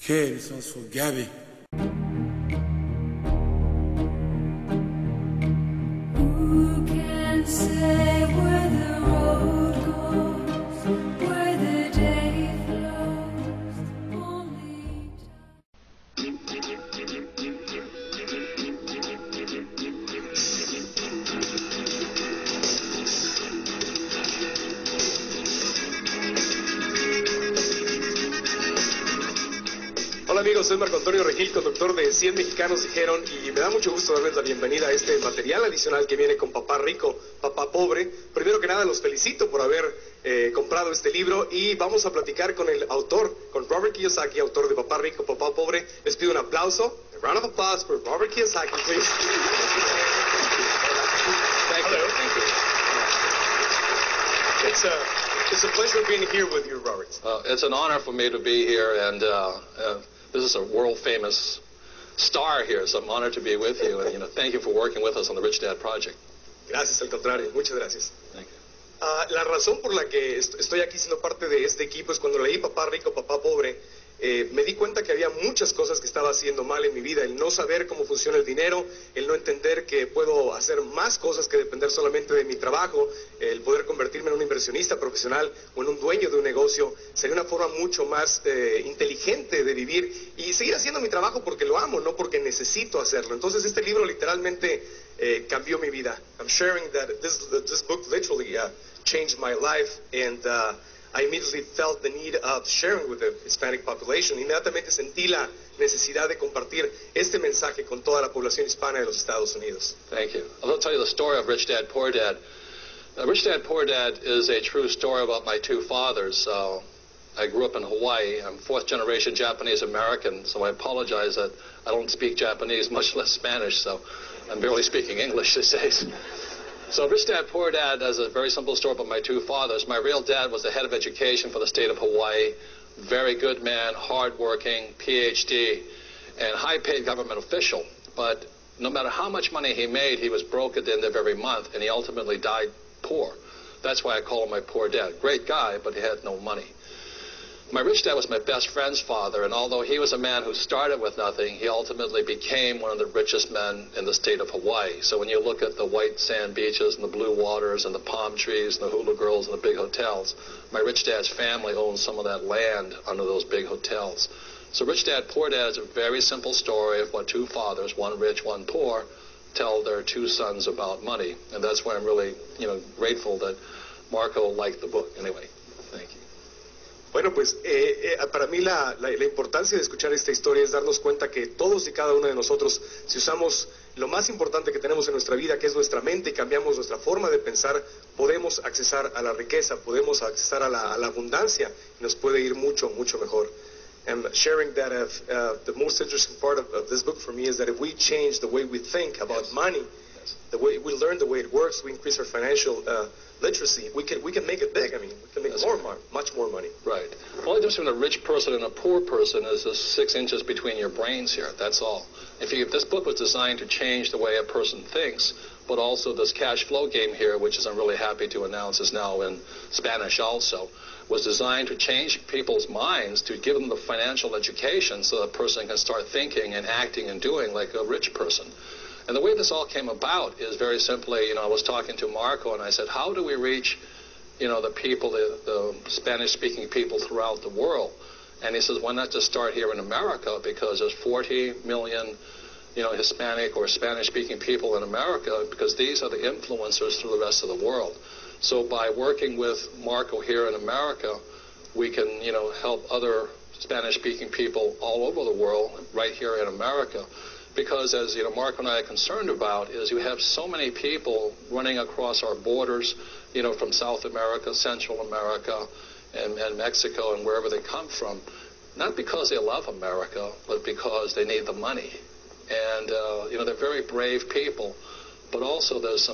¿Qué eres, also, Gabby? Who can say where the road goes, where the day flows? Only Hola amigos, soy Marco Antonio Regil, conductor de 100 Mexicanos Dijeron, y me da mucho gusto darles la bienvenida a este material adicional que viene con Papá Rico, Papá Pobre. Primero que nada los felicito por haber comprado este libro y vamos a platicar con el autor, con Robert Kiyosaki, autor de Papá Rico, Papá Pobre. Les pido un aplauso, a round of applause for Robert Kiyosaki, please. Thank you. Thank you. It's a pleasure being here with you, Robert. It's an honor for me to be here, and this is a world-famous star here, so I'm honored to be with you. And thank you for working with us on the Rich Dad Project. Gracias, al contrario, muchas gracias. Thank you. La razón por la que estoy aquí siendo parte de este equipo es cuando leí Papá Rico, Papá Pobre, me di cuenta que había muchas cosas que estaba haciendo mal en mi vida, el no saber cómo funciona el dinero, el no entender que puedo hacer más cosas que depender solamente de mi trabajo, el poder convertirme en un inversionista profesional o en un dueño de un negocio, sería una forma mucho más inteligente de vivir y seguir haciendo mi trabajo porque lo amo, no porque necesito hacerlo. Entonces este libro literalmente cambió mi vida. I'm sharing that this book literally changed my life, and I immediately felt the need of sharing with the Hispanic population. Inmediatamente sentí la necesidad de compartir este mensaje con toda la población hispana de los Estados Unidos. Thank you. I'll tell you the story of Rich Dad, Poor Dad. Rich Dad, Poor Dad is a true story about my two fathers. I grew up in Hawaii. I'm fourth-generation Japanese-American, so I apologize that I don't speak Japanese, much less Spanish, so I'm barely speaking English these days. So Rich Dad, Poor Dad is a very simple story about my two fathers. My real dad was the head of education for the state of Hawaii. Very good man, hardworking, PhD, and high-paid government official. But no matter how much money he made, he was broke at the end of every month, and he ultimately died poor. That's why I call him my poor dad. Great guy, but he had no money. My rich dad was my best friend's father, and although he was a man who started with nothing, he ultimately became one of the richest men in the state of Hawaii. So when you look at the white sand beaches and the blue waters and the palm trees and the hula girls and the big hotels, my rich dad's family owns some of that land under those big hotels. So Rich Dad, Poor Dad is a very simple story of what two fathers, one rich, one poor, tell their two sons about money. And that's why I'm really, grateful that Marco liked the book. Anyway, thank you. Bueno, pues para mí la importancia de escuchar esta historia es darnos cuenta que todos y cada uno de nosotros, si usamos lo más importante que tenemos en nuestra vida, que es nuestra mente, y cambiamos nuestra forma de pensar, podemos accesar a la riqueza, podemos accesar a la abundancia, y nos puede ir mucho, mucho mejor. And sharing that the most interesting part of this book for me is that if we change the way we think about money, the way we learn the way it works, we increase our financial literacy, we can make it big. I mean, we can make much more money. Right. The only difference between a rich person and a poor person is the 6 inches between your brains here. That's all. If this book was designed to change the way a person thinks, but also this cash flow game here, which is I'm really happy to announce is now in Spanish also, was designed to change people's minds, to give them the financial education so that a person can start thinking and acting and doing like a rich person. And the way this all came about is very simply, I was talking to Marco and I said, how do we reach, the people, the Spanish-speaking people throughout the world? And he says, why not just start here in America, because there's 40 million, Hispanic or Spanish-speaking people in America, because these are the influencers through the rest of the world. So by working with Marco here in America, we can, help other Spanish-speaking people all over the world right here in America. Because as, Marco and I are concerned about is you have so many people running across our borders, from South America, Central America, and Mexico and wherever they come from, not because they love America, but because they need the money. And, they're very brave people, but also there's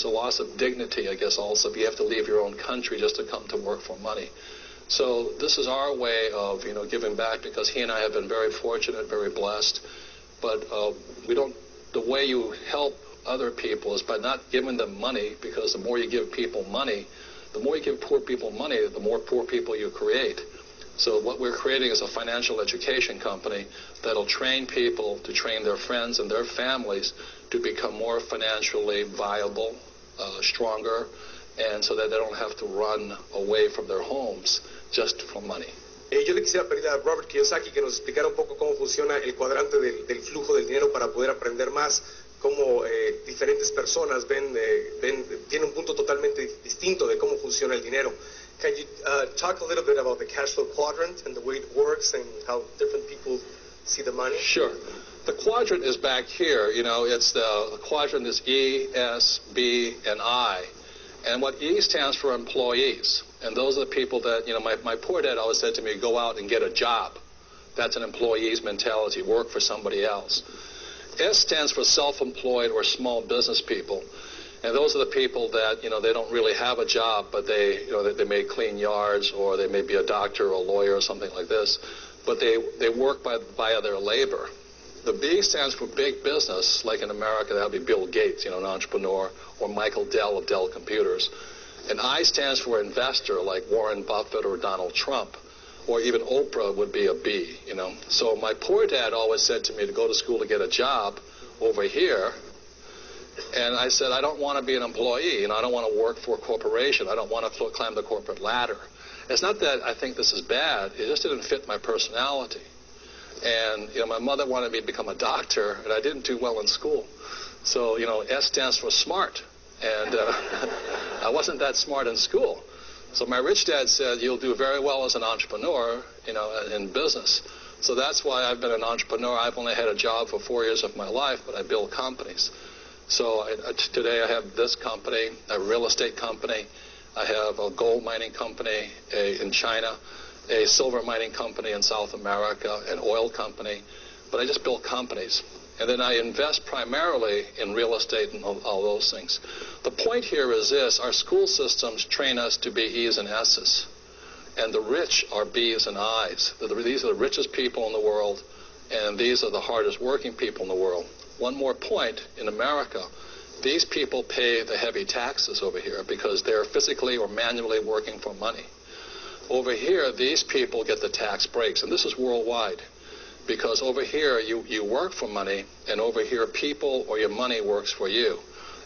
a loss of dignity, I guess, also, if you have to leave your own country just to come to work for money. So this is our way of, giving back, because he and I have been very fortunate, very blessed. But the way you help other people is by not giving them money, because the more you give people money, the more you give poor people money, the more poor people you create. So what we're creating is a financial education company that'll train people to train their friends and their families to become more financially viable, stronger, and so that they don't have to run away from their homes just for money. Yo le quisiera pedir a Robert Kiyosaki que nos explicara un poco cómo funciona el cuadrante del flujo del dinero para poder aprender más cómo diferentes personas tienen un punto totalmente distinto de cómo funciona el dinero. Can you talk a little bit about the cash flow quadrant and the way it works and how different people see the money? Sure. The quadrant is back here. It's the quadrant is E, S, B, and I. And what E stands for employees. And those are the people that, my poor dad always said to me, go out and get a job. That's an employee's mentality, work for somebody else. S stands for self-employed or small business people. And those are the people that, they don't really have a job, but they may clean yards, or they may be a doctor or a lawyer or something like this. But they work by their labor. The B stands for big business, like in America, that would be Bill Gates, an entrepreneur, or Michael Dell of Dell Computers. And I stands for investor, like Warren Buffett or Donald Trump, or even Oprah would be a B, So my poor dad always said to me to go to school to get a job over here. And I said, I don't want to be an employee, I don't want to work for a corporation. I don't want to climb the corporate ladder. It's not that I think this is bad. It just didn't fit my personality. And, my mother wanted me to become a doctor, and I didn't do well in school. So, S stands for smart. And I wasn't that smart in school. So my rich dad said, you'll do very well as an entrepreneur, in business. So that's why I've been an entrepreneur. I've only had a job for 4 years of my life, but I build companies. So today I have this company, a real estate company. I have a gold mining company in China, a silver mining company in South America, an oil company. But I just build companies. And then I invest primarily in real estate and all those things. The point here is this: our school systems train us to be E's and S's. And the rich are B's and I's. These are the richest people in the world, and these are the hardest working people in the world. One more point, in America, these people pay the heavy taxes over here because they're physically or manually working for money. Over here, these people get the tax breaks, and this is worldwide. Because over here, you work for money, and over here, people or your money works for you.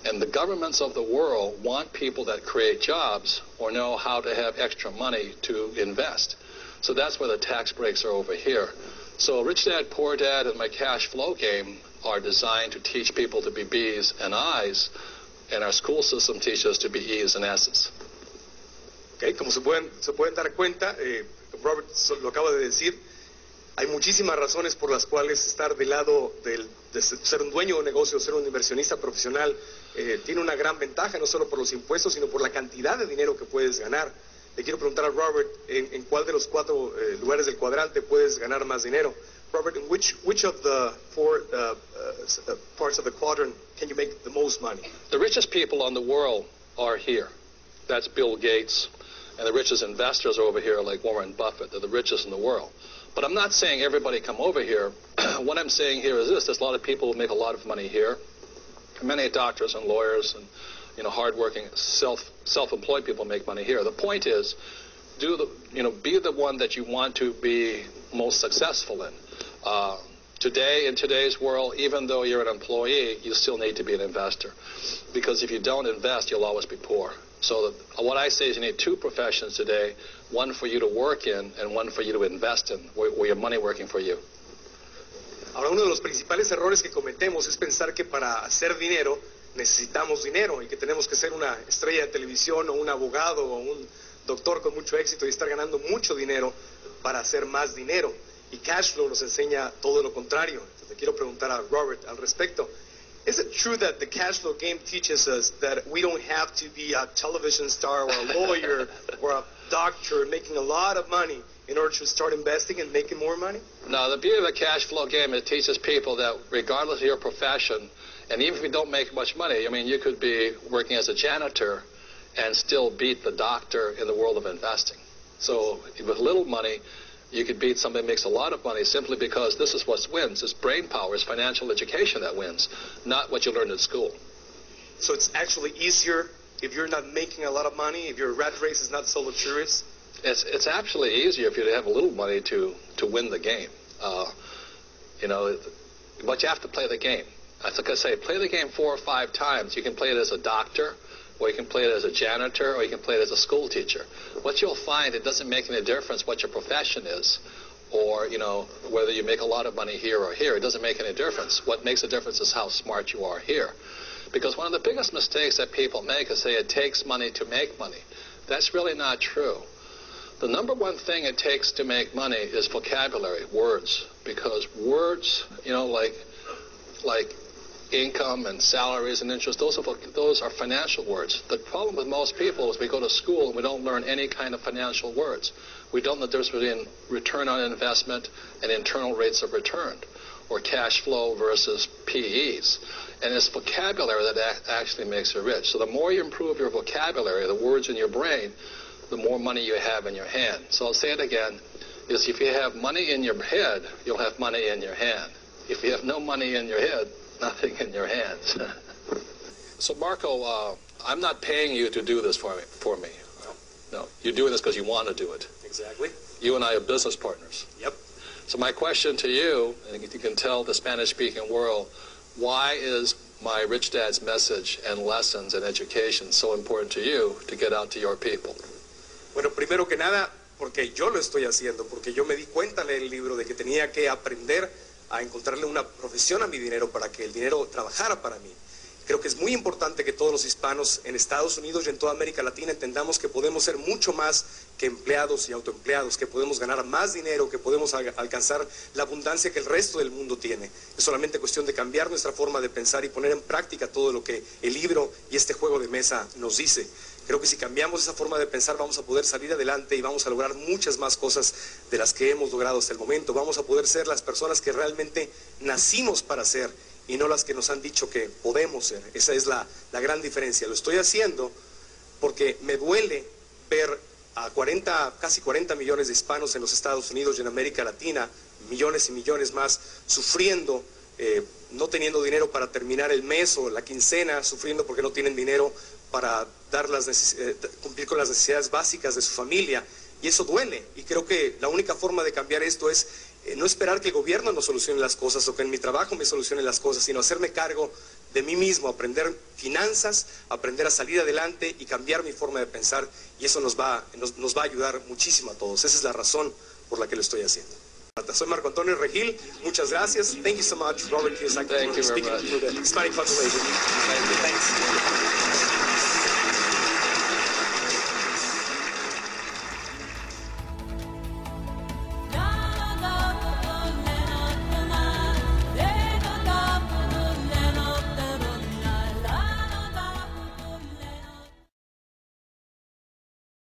And the governments of the world want people that create jobs or know how to have extra money to invest. So that's where the tax breaks are over here. So Rich Dad, Poor Dad, and my cash flow game are designed to teach people to be B's and I's, and our school system teaches us to be E's and S's. Okay, como se pueden dar cuenta, Robert lo acaba de decir, hay muchísimas razones por las cuales estar del lado de ser un dueño de un negocio, ser un inversionista profesional, tiene una gran ventaja, no solo por los impuestos, sino por la cantidad de dinero que puedes ganar. Le quiero preguntar a Robert, ¿en cuál de los 4 lugares del cuadrante puedes ganar más dinero? Robert, in which of the 4 parts of the quadrant can you make the most money? The richest people in the world are here. That's Bill Gates. And the richest investors are over here, like Warren Buffett. They're the richest in the world. But I'm not saying everybody come over here. What I'm saying here is this: there's a lot of people who make a lot of money here. Many doctors and lawyers and hardworking self-employed people make money here. The point is, be the one that you want to be most successful in. Today, in today's world, even though you're an employee, you still need to be an investor. Because if you don't invest, you'll always be poor. So what I say is you need two professions today, one for you to work in and one for you to invest in, where your money working for you. Ahora, uno de los principales errores que cometemos es pensar que para hacer dinero necesitamos dinero y que tenemos que ser una estrella de televisión o un abogado o un doctor con mucho éxito y estar ganando mucho dinero para hacer más dinero. Y cash flow nos enseña todo lo contrario. Entonces, quiero preguntar a Robert al respecto. Is it true that the cash flow game teaches us that we don't have to be a television star or a lawyer or a doctor making a lot of money in order to start investing and making more money? No, the beauty of the cash flow game, it teaches people that regardless of your profession, and even if you don't make much money, I mean, you could be working as a janitor and still beat the doctor in the world of investing. So with little money, you could beat somebody who makes a lot of money simply because this is what wins. It's brain power, it's financial education that wins, not what you learned at school. So it's actually easier if you're not making a lot of money, if your rat race is not so luxurious? It's actually easier if you have a little money to win the game. You know, but you have to play the game. I think I say play the game 4 or 5 times. You can play it as a doctor, or you can play it as a janitor, or you can play it as a school teacher. What you'll find, it doesn't make any difference what your profession is, or, you know, whether you make a lot of money here or here. It doesn't make any difference. What makes a difference is how smart you are here. Because one of the biggest mistakes that people make is say it takes money to make money. That's really not true. The number one thing it takes to make money is vocabulary, words. Because words, you know, like income and salaries and interest, those are financial words. The problem with most people is we go to school and we don't learn any kind of financial words. We don't know the difference between return on investment and internal rates of return, or cash flow versus PEs. And it's vocabulary that actually makes you rich. So the more you improve your vocabulary, the words in your brain, the more money you have in your hand. So I'll say it again, is if you have money in your head, you'll have money in your hand. If you have no money in your head, nothing in your hands. So Marco, I'm not paying you to do this for me. No, you're doing this because you want to do it. Exactly. You and I are business partners. Yep. So my question to you, and you can tell the Spanish-speaking world, why is my Rich Dad's message and lessons and education so important to you to get out to your people? Bueno, primero que nada, porque yo lo estoy haciendo, porque yo me di cuenta al leer el libro de que tenía que aprender a encontrarle una profesión a mi dinero para que el dinero trabajara para mí. Creo que es muy importante que todos los hispanos en Estados Unidos y en toda América Latina entendamos que podemos ser mucho más que empleados y autoempleados, que podemos ganar más dinero, que podemos alcanzar la abundancia que el resto del mundo tiene. Es solamente cuestión de cambiar nuestra forma de pensar y poner en práctica todo lo que el libro y este juego de mesa nos dice. Creo que si cambiamos esa forma de pensar vamos a poder salir adelante y vamos a lograr muchas más cosas de las que hemos logrado hasta el momento. Vamos a poder ser las personas que realmente nacimos para ser y no las que nos han dicho que podemos ser. Esa es la gran diferencia. Lo estoy haciendo porque me duele ver a casi 40 millones de hispanos en los Estados Unidos y en América Latina, millones y millones más, sufriendo, no teniendo dinero para terminar el mes o la quincena, sufriendo porque no tienen dinero para cumplir con las necesidades básicas de su familia, y eso duele. Y creo que la única forma de cambiar esto es no esperar que el gobierno nos solucione las cosas o que en mi trabajo me solucione las cosas, sino hacerme cargo de mí mismo, aprender finanzas, aprender a salir adelante y cambiar mi forma de pensar, y eso nos va a ayudar muchísimo a todos. Esa es la razón por la que lo estoy haciendo. Soy Marco Antonio Regil, muchas gracias. Thank you so much, Robert Kiyosaki, Thank you very speaking much. through the Hispanic population. Thank you. Thanks.